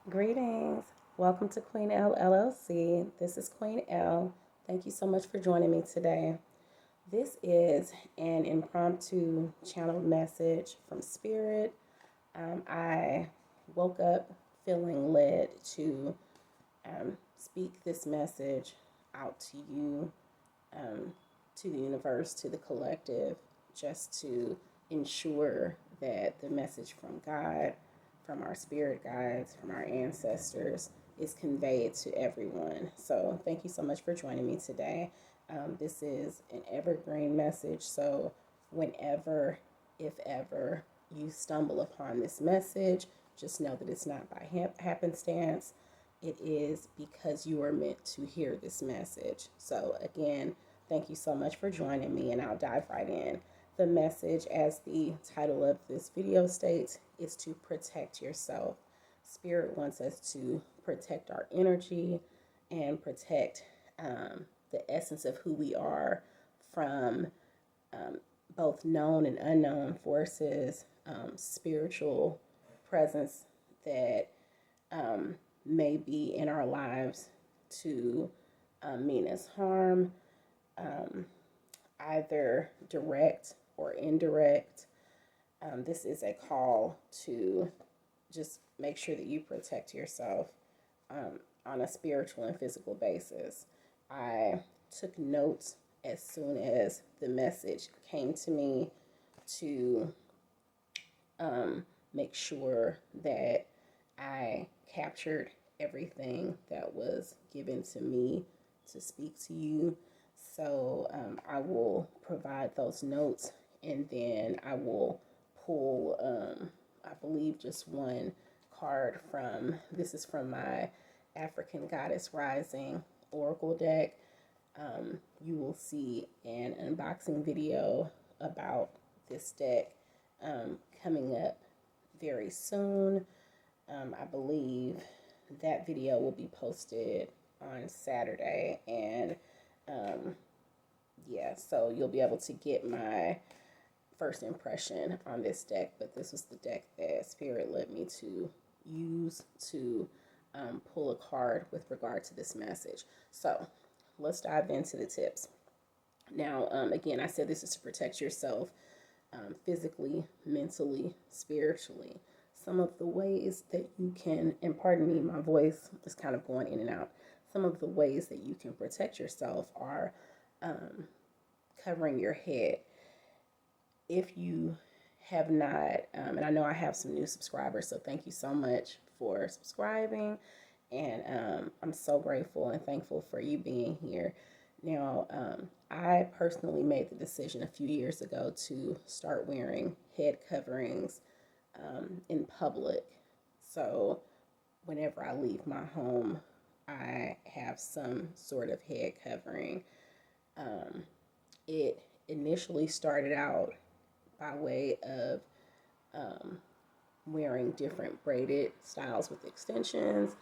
Greetings. Welcome to Queen L LLC. This is Queen L. Thank you so much for joining me today. This is an impromptu channeled message from Spirit. I woke up feeling led to speak this message out to you, to the universe, to the collective, just to ensure that the message from God, from our spirit guides, from our ancestors, is conveyed to everyone. So, thank you so much for joining me today. This is an evergreen message. So, whenever, if ever, you stumble upon this message, just know that it's not by happenstance. It is because you are meant to hear this message. So, again, thank you so much for joining me, and I'll dive right in. The message, as the title of this video states, is to protect yourself. Spirit wants us to protect our energy and protect the essence of who we are from both known and unknown forces, spiritual presence that may be in our lives to mean us harm, either direct or indirect. This is a call to just make sure that you protect yourself on a spiritual and physical basis. I took notes as soon as the message came to me to make sure that I captured everything that was given to me to speak to you. So I will provide those notes, and then I will pull, I believe, just one card from, this is from my African Goddess Rising Oracle deck. You will see an unboxing video about this deck coming up very soon. I believe that video will be posted on Saturday, and yeah, so you'll be able to get my first impression on this deck. But this was the deck that Spirit led me to use to pull a card with regard to this message. So let's dive into the tips. Now, again, I said this is to protect yourself physically, mentally, spiritually. Some of the ways that you can, and pardon me, my voice is kind of going in and out. Some of the ways that you can protect yourself are covering your head. If you have not, and I know I have some new subscribers, so thank you so much for subscribing. And I'm so grateful and thankful for you being here. Now, I personally made the decision a few years ago to start wearing head coverings in public. So whenever I leave my home, I have some sort of head covering. It initially started out by way of wearing different braided styles with extensions.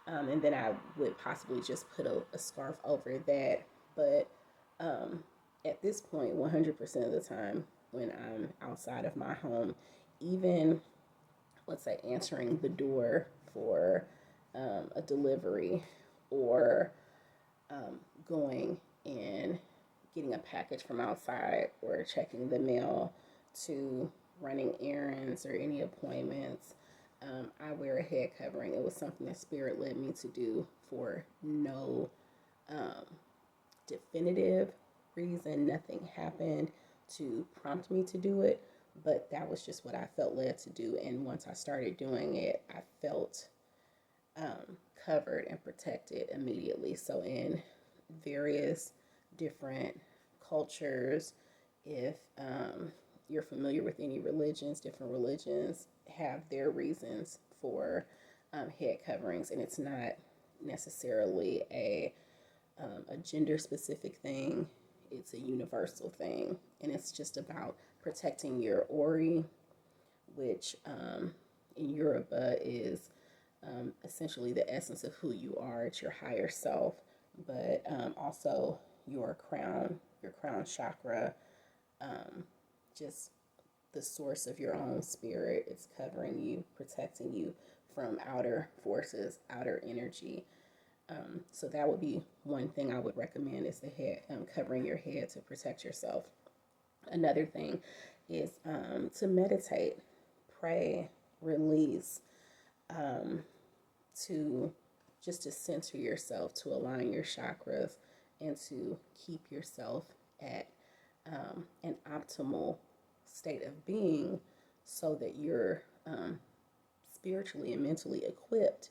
And then I would possibly just put a scarf over that. But at this point, 100% of the time when I'm outside of my home, even let's say answering the door for a delivery, or going and getting a package from outside, or checking the mail, to running errands or any appointments, I wear a head covering. It was something that Spirit led me to do for no definitive reason. Nothing happened to prompt me to do it, but that was just what I felt led to do. And once I started doing it, I felt covered and protected immediately. So, in various different cultures, if you're familiar with any religions, different religions have their reasons for head coverings, and it's not necessarily a gender specific thing. It's a universal thing, and it's just about protecting your ori, which in Yoruba is essentially the essence of who you are. It's your higher self, but also your crown chakra, just the source of your own spirit. It's covering you, protecting you from outer forces, outer energy. So that would be one thing I would recommend is the head, covering your head to protect yourself. Another thing is to meditate, pray, release, to just to center yourself, to align your chakras, and to keep yourself at an optimal state of being so that you're spiritually and mentally equipped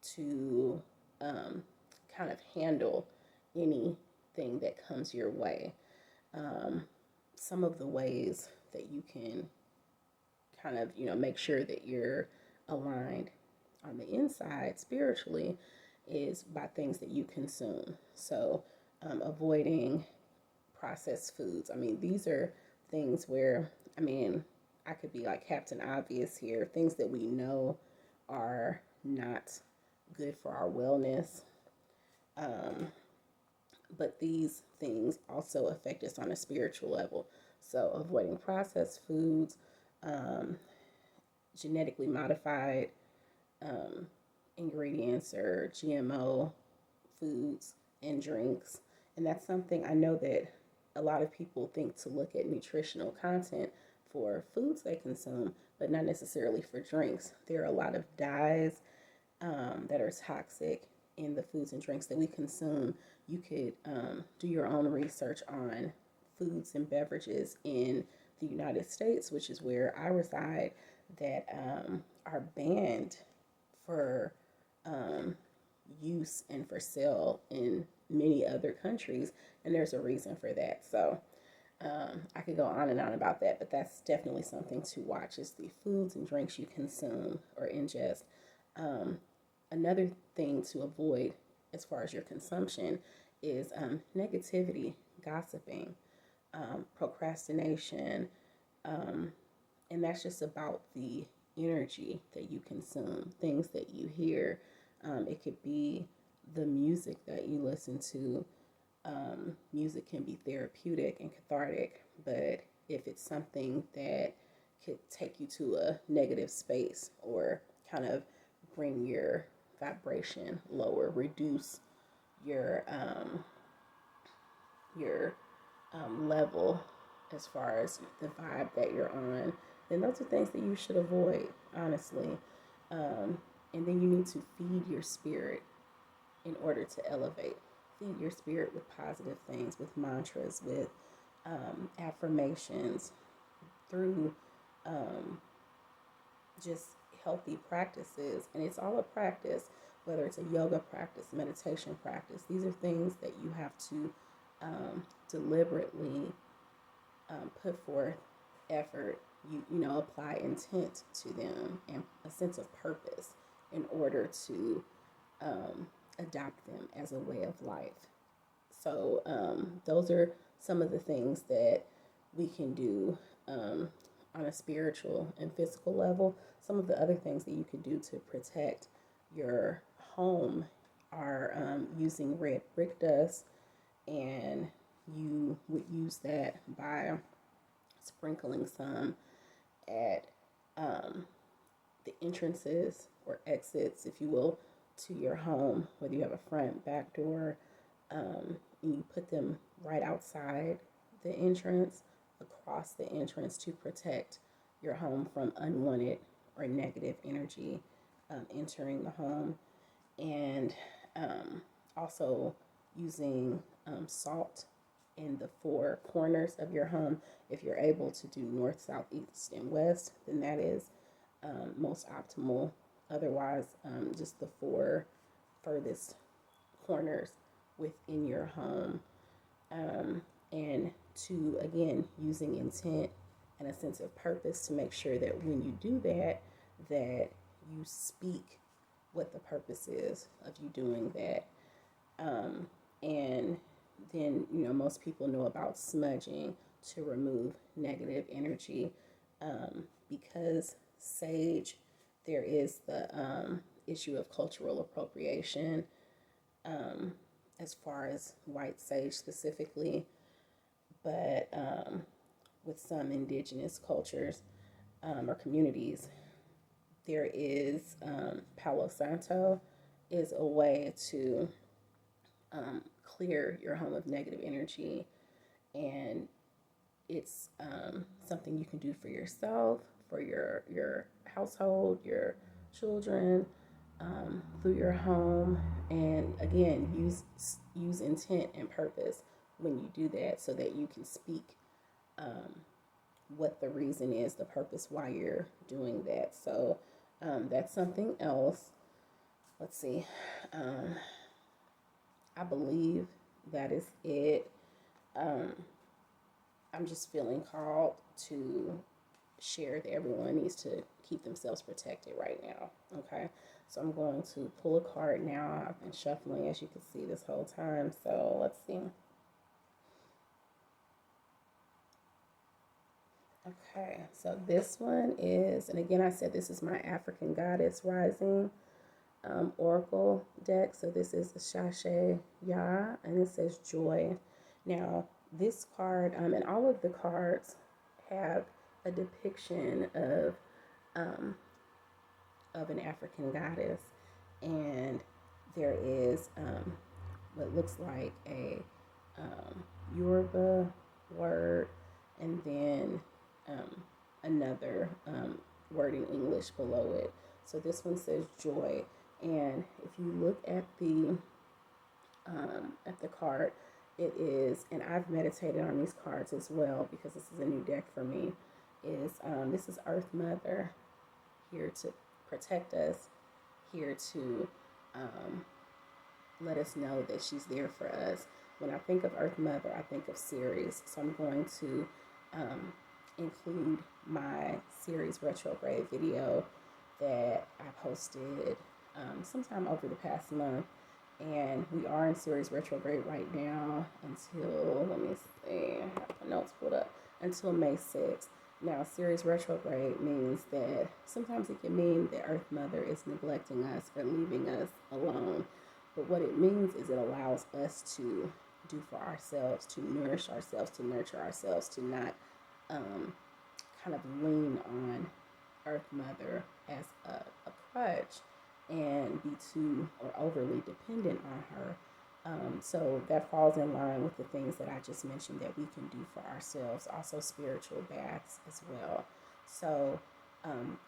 to kind of handle anything that comes your way. Some of the ways that you can kind of, make sure that you're aligned on the inside spiritually is by things that you consume. So, avoiding processed foods. I mean, these are things where, I could be like Captain Obvious here, things that we know are not good for our wellness. But these things also affect us on a spiritual level. So, avoiding processed foods, genetically modified ingredients or GMO foods and drinks. And that's something I know that a lot of people think to look at nutritional content for foods they consume, but not necessarily for drinks. There are a lot of dyes that are toxic in the foods and drinks that we consume. You could do your own research on foods and beverages in the United States, which is where I reside, that are banned for use and for sale in many other countries, and there's a reason for that. So I could go on and on about that, but that's definitely something to watch is the foods and drinks you consume or ingest. Another thing to avoid as far as your consumption is negativity, gossiping, procrastination, and that's just about the energy that you consume, things that you hear. It could be the music that you listen to. Music can be therapeutic and cathartic, but if it's something that could take you to a negative space or kind of bring your vibration lower, reduce your level as far as the vibe that you're on, then those are things that you should avoid, honestly. And then you need to feed your spirit in order to elevate. Feed your spirit with positive things, with mantras, with affirmations, through just healthy practices. And it's all a practice, whether it's a yoga practice, meditation practice. These are things that you have to deliberately put forth effort. You apply intent to them and a sense of purpose in order to adopt them as a way of life. So those are some of the things that we can do on a spiritual and physical level. Some of the other things that you could do to protect your home are using red brick dust, and you would use that by sprinkling some at the entrances or exits, if you will, to your home, whether you have a front, back door, and you put them right outside the entrance, across the entrance, to protect your home from unwanted or negative energy entering the home. And also using salt in the four corners of your home. If you're able to do north, south, east, and west, then that is most optimal. Otherwise, just the four furthest corners within your home. And to, again, using intent and a sense of purpose to make sure that when you do that, that you speak what the purpose is of you doing that. And then, most people know about smudging to remove negative energy. Because sage, there is the issue of cultural appropriation as far as white sage specifically. But with some indigenous cultures or communities, there is Palo Santo is a way to clear your home of negative energy, and it's something you can do for yourself, for your household, your children, through your home, and again, use intent and purpose when you do that, so that you can speak what the reason is, the purpose why you're doing that. So that's something else. Let's see. I believe that is it. I'm just feeling called to share that everyone needs to keep themselves protected right now. Okay, so I'm going to pull a card now. I've been shuffling, as you can see, this whole time. So let's see. Okay, so this one is, and again, I said this is my African Goddess Rising Oracle deck. So this is the Shashe Ya, and it says joy. Now, this card, and all of the cards have a depiction of an African goddess, and there is what looks like a Yoruba word, and then another word in English below it. So this one says joy, and if you look at the card, it is, and I've meditated on these cards as well because this is a new deck for me. Is this is Earth Mother, here to protect us, here to let us know that she's there for us. When I think of Earth Mother, I think of Ceres. So I'm going to include my Ceres retrograde video that I posted sometime over the past month. And we are in Ceres retrograde right now until, let me see, I have my notes pulled up, until May 6th. Now, Ceres retrograde means that sometimes it can mean that Earth Mother is neglecting us or leaving us alone. But what it means is it allows us to do for ourselves, to nourish ourselves, to nurture ourselves, to not kind of lean on Earth Mother as a crutch and be too or overly dependent on her. So that falls in line with the things that I just mentioned that we can do for ourselves, also spiritual baths as well. So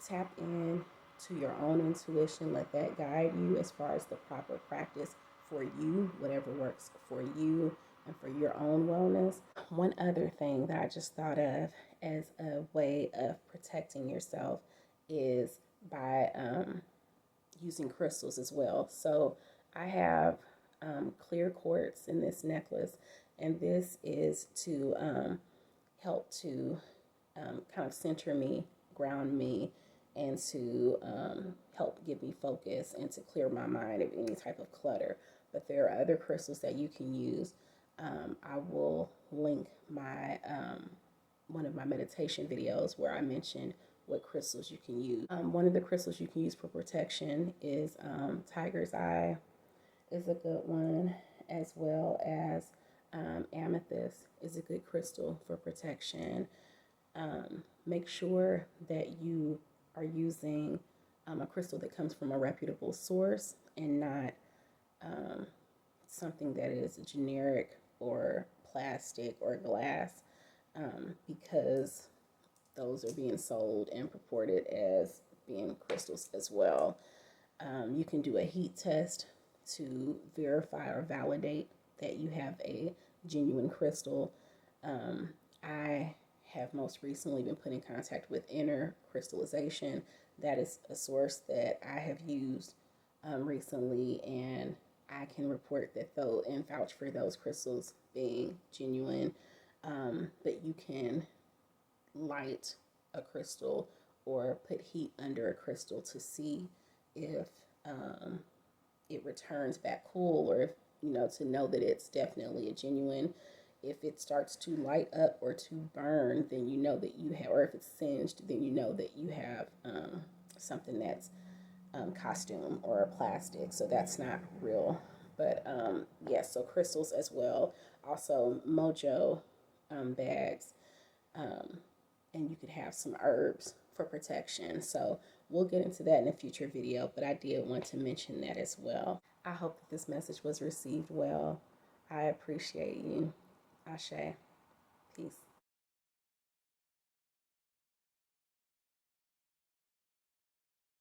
tap in to your own intuition, let that guide you as far as the proper practice for you, whatever works for you and for your own wellness. One other thing that I just thought of as a way of protecting yourself is by using crystals as well. So I have clear quartz in this necklace, and this is to help to kind of center me, ground me, and to help give me focus and to clear my mind of any type of clutter. But there are other crystals that you can use. I will link my one of my meditation videos where I mentioned what crystals you can use. One of the crystals you can use for protection is Tiger's Eye is a good one, as well as amethyst is a good crystal for protection. Make sure that you are using a crystal that comes from a reputable source and not something that is generic or plastic or glass, because those are being sold and purported as being crystals as well. You can do a heat test to verify or validate that you have a genuine crystal. I have most recently been put in contact with Inner Crystallization. That is a source that I have used recently, and I can report that though and vouch for those crystals being genuine. But you can light a crystal or put heat under a crystal to see if it returns back cool, or if, to know that it's definitely a genuine. If it starts to light up or to burn, then you know that you have, or if it's singed, then you know that you have something that's costume or plastic, so that's not real. But yes, so crystals as well. Also mojo bags, and you could have some herbs for protection. So we'll get into that in a future video, but I did want to mention that as well. I hope that this message was received well. I appreciate you. Ashe. Peace.